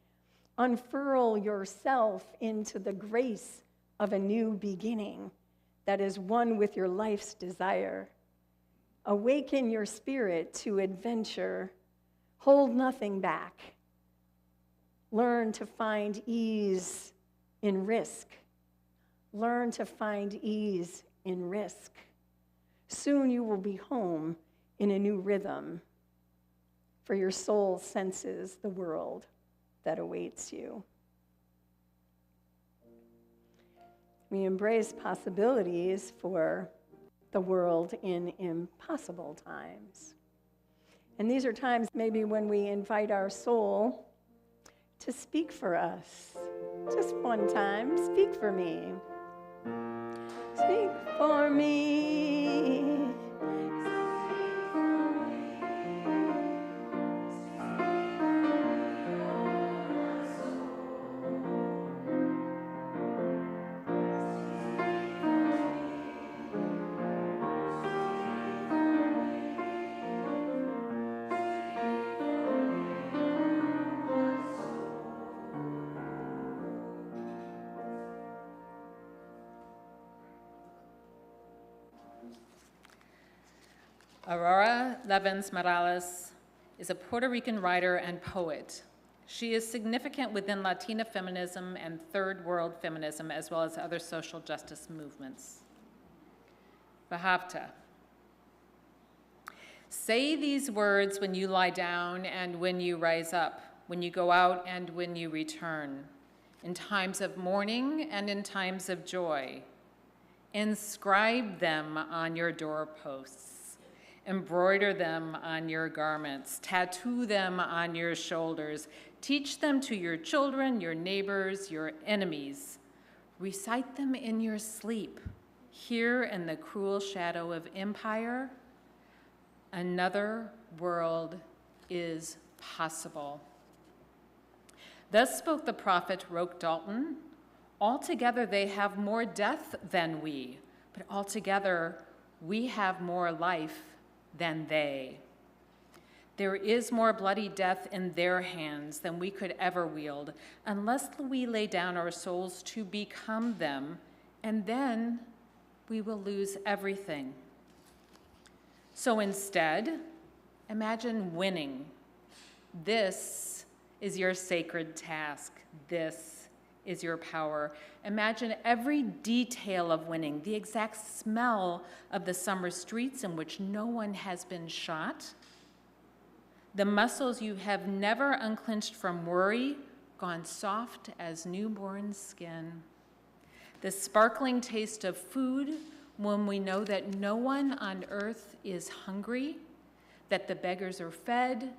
Unfurl yourself into the grace of a new beginning that is one with your life's desire. Awaken your spirit to adventure. Hold nothing back. Learn to find ease in risk. Learn to find ease in risk. Soon you will be home in a new rhythm, for your soul senses the world that awaits you. We embrace possibilities for the world in impossible times. And these are times maybe when we invite our soul to speak for us. Just one time, speak for me. Speak for me. Aurora Levens Morales is a Puerto Rican writer and poet. She is significant within Latina feminism and third world feminism, as well as other social justice movements. Vahavta. Say these words when you lie down and when you rise up, when you go out and when you return, in times of mourning and in times of joy. Inscribe them on your doorposts. Embroider them on your garments. Tattoo them on your shoulders. Teach them to your children, your neighbors, your enemies. Recite them in your sleep. Here in the cruel shadow of empire, another world is possible. Thus spoke the prophet Roque Dalton. Altogether they have more death than we, but altogether we have more life than they. There is more bloody death in their hands than we could ever wield, unless we lay down our souls to become them, and then we will lose everything. So instead, imagine winning. This is your sacred task. This is your power. Imagine every detail of winning, the exact smell of the summer streets in which no one has been shot, the muscles you have never unclenched from worry, gone soft as newborn skin, the sparkling taste of food when we know that no one on earth is hungry, that the beggars are fed,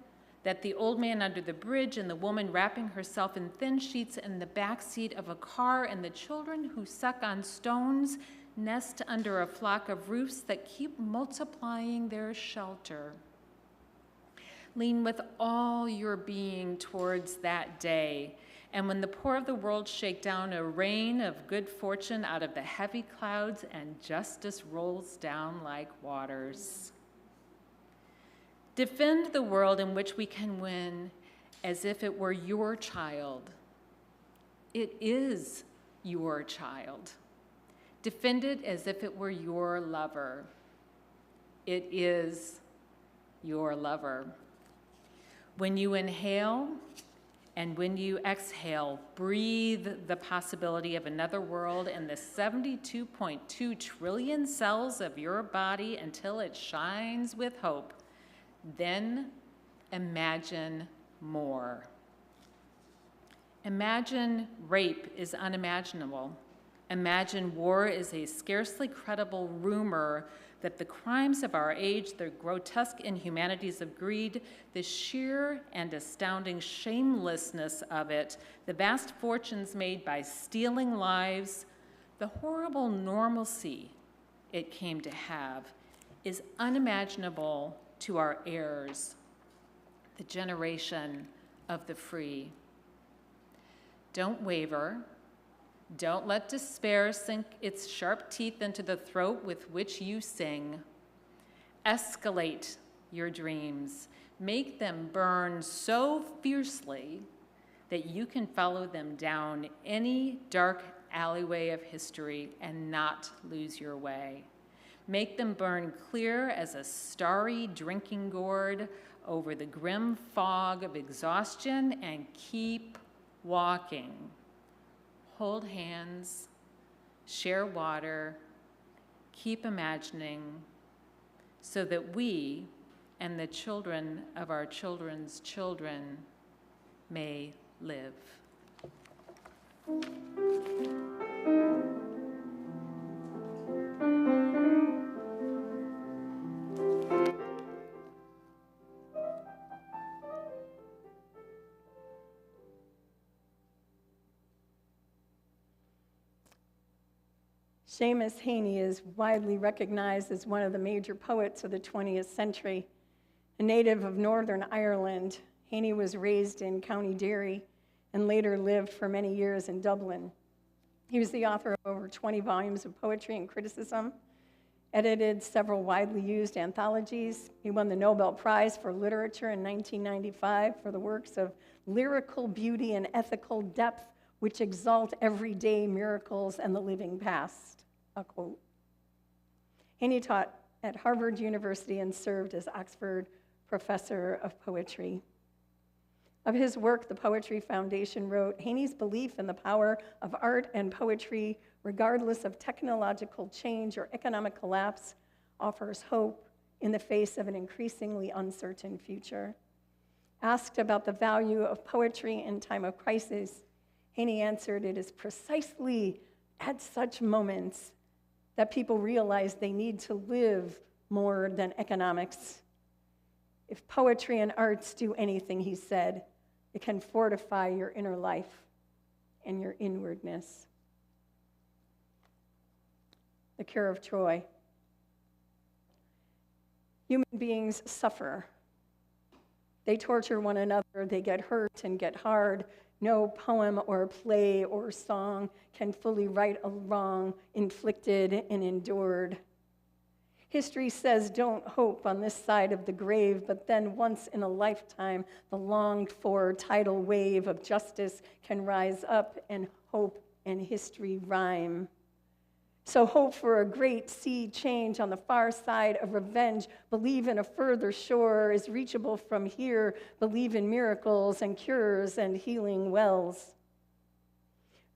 that the old man under the bridge and the woman wrapping herself in thin sheets in the back seat of a car and the children who suck on stones nest under a flock of roofs that keep multiplying their shelter. Lean with all your being towards that day, and when the poor of the world shake down a rain of good fortune out of the heavy clouds and justice rolls down like waters. Defend the world in which we can win as if it were your child. It is your child. Defend it as if it were your lover. It is your lover. When you inhale and when you exhale, breathe the possibility of another world in the 72.2 trillion cells of your body until it shines with hope. Then imagine more. Imagine rape is unimaginable. Imagine war is a scarcely credible rumor that the crimes of our age, the grotesque inhumanities of greed, the sheer and astounding shamelessness of it, the vast fortunes made by stealing lives, the horrible normalcy it came to have is unimaginable to our heirs, the generation of the free. Don't waver. Don't let despair sink its sharp teeth into the throat with which you sing. Escalate your dreams. Make them burn so fiercely that you can follow them down any dark alleyway of history and not lose your way. Make them burn clear as a starry drinking gourd over the grim fog of exhaustion, and keep walking. Hold hands, share water, keep imagining, so that we and the children of our children's children may live. Seamus Heaney is widely recognized as one of the major poets of the 20th century. A native of Northern Ireland, Heaney was raised in County Derry and later lived for many years in Dublin. He was the author of over 20 volumes of poetry and criticism, edited several widely used anthologies. He won the Nobel Prize for Literature in 1995 for the works of lyrical beauty and ethical depth, which exalt everyday miracles and the living past, a quote. Heaney taught at Harvard University and served as Oxford Professor of Poetry. Of his work, the Poetry Foundation wrote, Haney's belief in the power of art and poetry, regardless of technological change or economic collapse, offers hope in the face of an increasingly uncertain future. Asked about the value of poetry in time of crisis, Haney answered, it is precisely at such moments that people realize they need to live more than economics. If poetry and arts do anything, he said, it can fortify your inner life and your inwardness. The Cure of Troy. Human beings suffer. They torture one another, they get hurt and get hard. No poem or play or song can fully right a wrong inflicted and endured. History says don't hope on this side of the grave, but then once in a lifetime, the longed-for tidal wave of justice can rise up and hope and history rhyme. So hope for a great sea change on the far side of revenge. Believe in a further shore is reachable from here. Believe in miracles and cures and healing wells.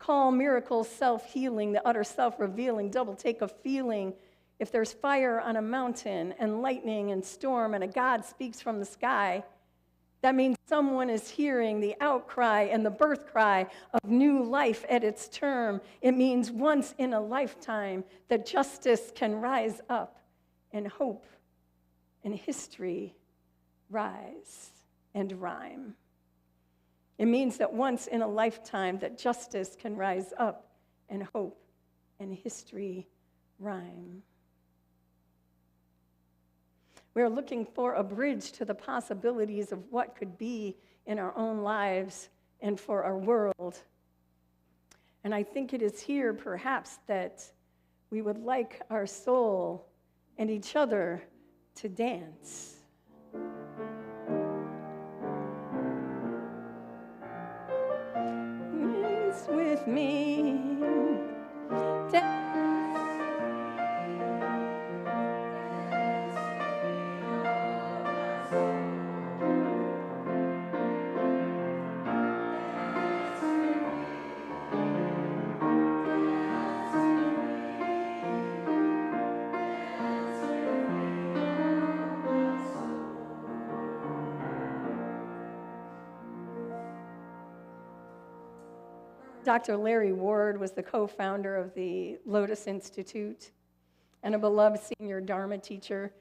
Call miracles self-healing, the utter self-revealing double take of feeling. If there's fire on a mountain and lightning and storm and a God speaks from the sky, that means someone is hearing the outcry and the birth cry of new life at its term. It means once in a lifetime that justice can rise up and hope and history rise and rhyme. It means that once in a lifetime that justice can rise up and hope and history rhyme. We're looking for a bridge to the possibilities of what could be in our own lives and for our world. And I think it is here, perhaps, that we would like our soul and each other to dance. Dance with me. Dance. Dr. Larry Ward was the co-founder of the Lotus Institute and a beloved senior Dharma teacher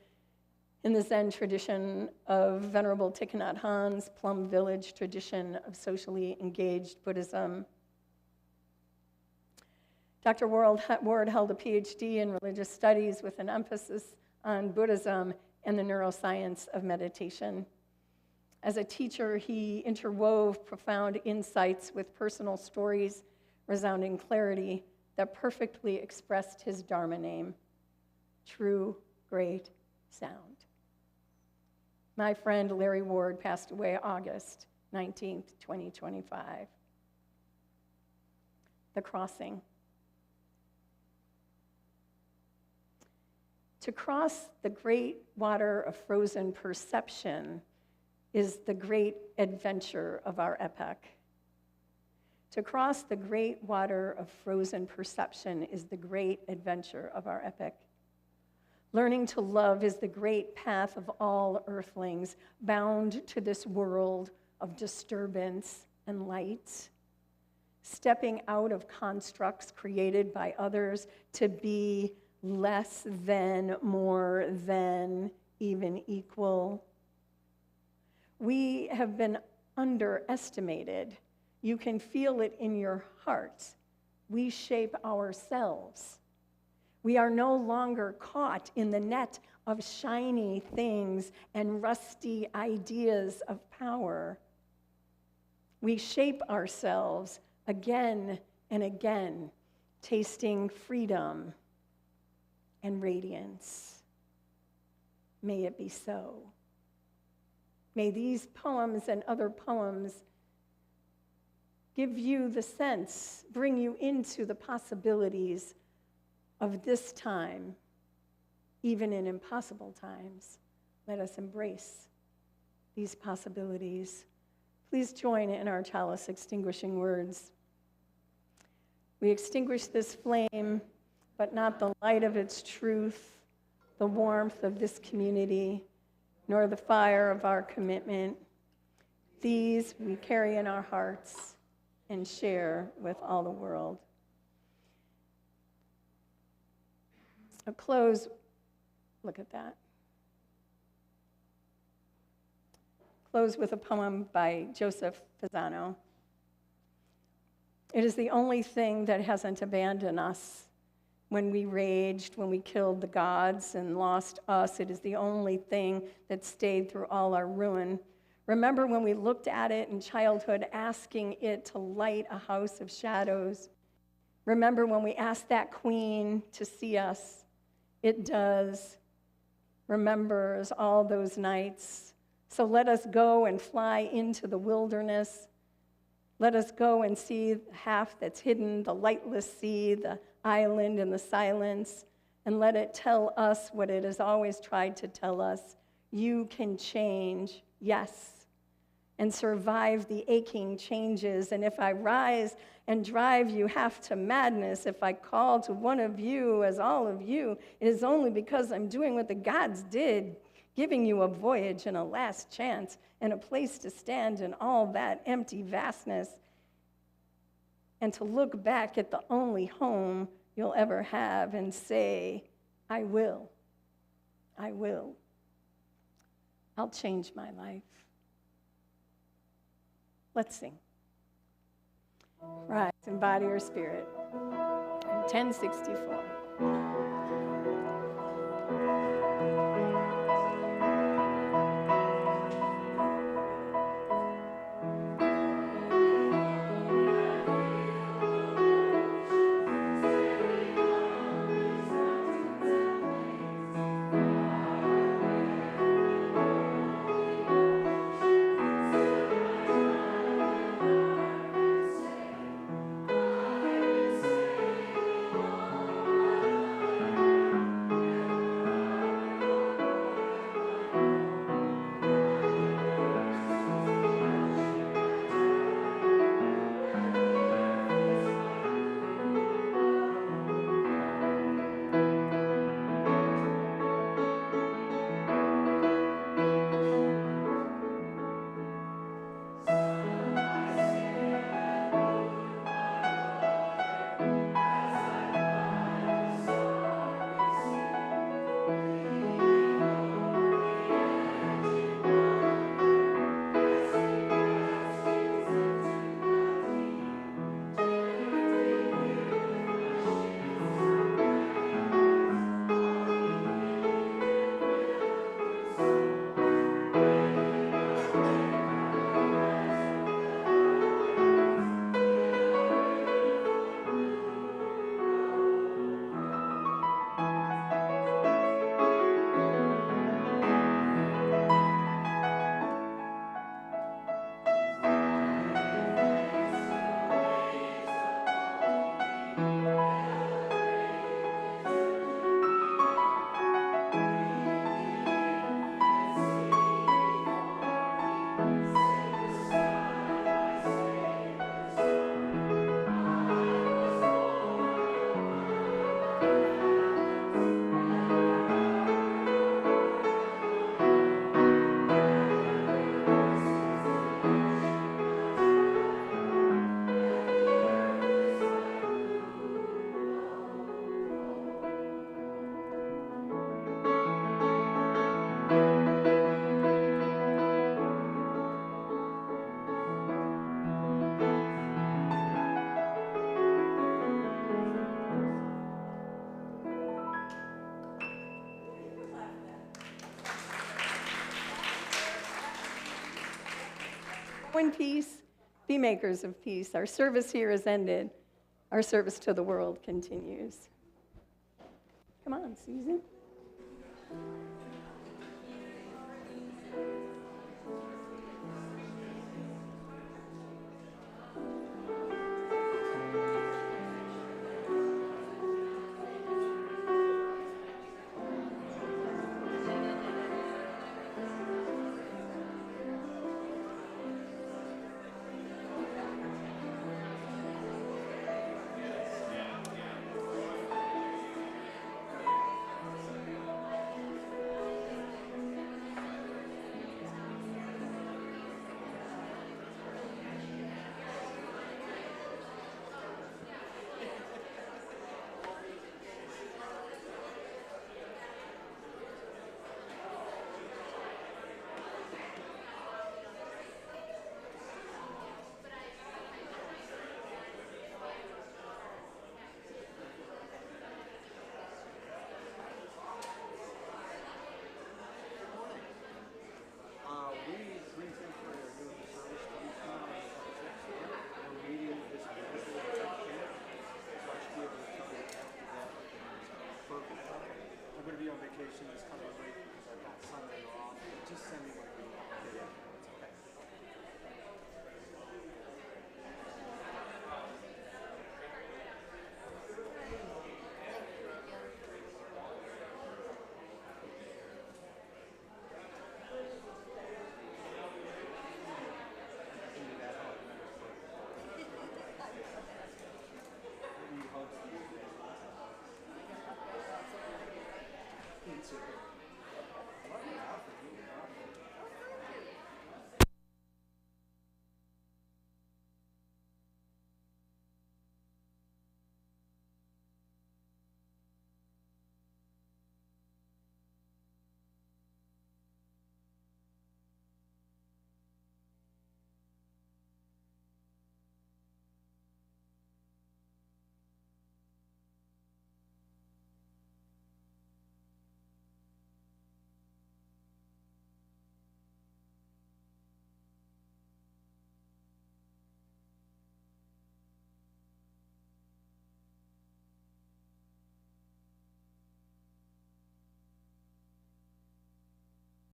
in the Zen tradition of Venerable Thich Nhat Hanh's Plum Village tradition of socially engaged Buddhism. Dr. Ward held a PhD in religious studies with an emphasis on Buddhism and the neuroscience of meditation. As a teacher, he interwove profound insights with personal stories, resounding clarity that perfectly expressed his Dharma name, true, great sound. My friend Larry Ward passed away August 19th, 2025. The crossing. To cross the great water of frozen perception is the great adventure of our epoch. To cross the great water of frozen perception is the great adventure of our epoch. Learning to love is the great path of all earthlings, bound to this world of disturbance and light. Stepping out of constructs created by others to be less than, more than, even equal. We have been underestimated. You can feel it in your heart. We shape ourselves. We are no longer caught in the net of shiny things and rusty ideas of power. We shape ourselves again and again, tasting freedom and radiance. May it be so. May these poems and other poems give you the sense, bring you into the possibilities of this time Even in impossible times, let us embrace these possibilities. Please join in our chalice extinguishing words. We extinguish this flame, but not the light of its truth, the warmth of this community, nor the fire of our commitment. These we carry in our hearts and share with all the world. I'll close, look at that. Close with a poem by Joseph Pisano. It is the only thing that hasn't abandoned us when we raged, when we killed the gods and lost us. It is the only thing that stayed through all our ruin. Remember when we looked at it in childhood, asking it to light a house of shadows. Remember when we asked that queen to see us. It does. Remembers all those nights. So let us go and fly into the wilderness. Let us go and see half that's hidden, the lightless sea, the island in the silence, and let it tell us what it has always tried to tell us. You can change, yes, and survive the aching changes. And if I rise and drive you half to madness, if I call to one of you as all of you, it is only because I'm doing what the gods did, giving you a voyage and a last chance and a place to stand in all that empty vastness, and to look back at the only home you'll ever have and say, I will. I'll change my life. Let's sing. Rise and body or spirit. 1064. Go in peace, be makers of peace. Our service here is ended. Our service to the world continues. Come on, Susan. celebration is coming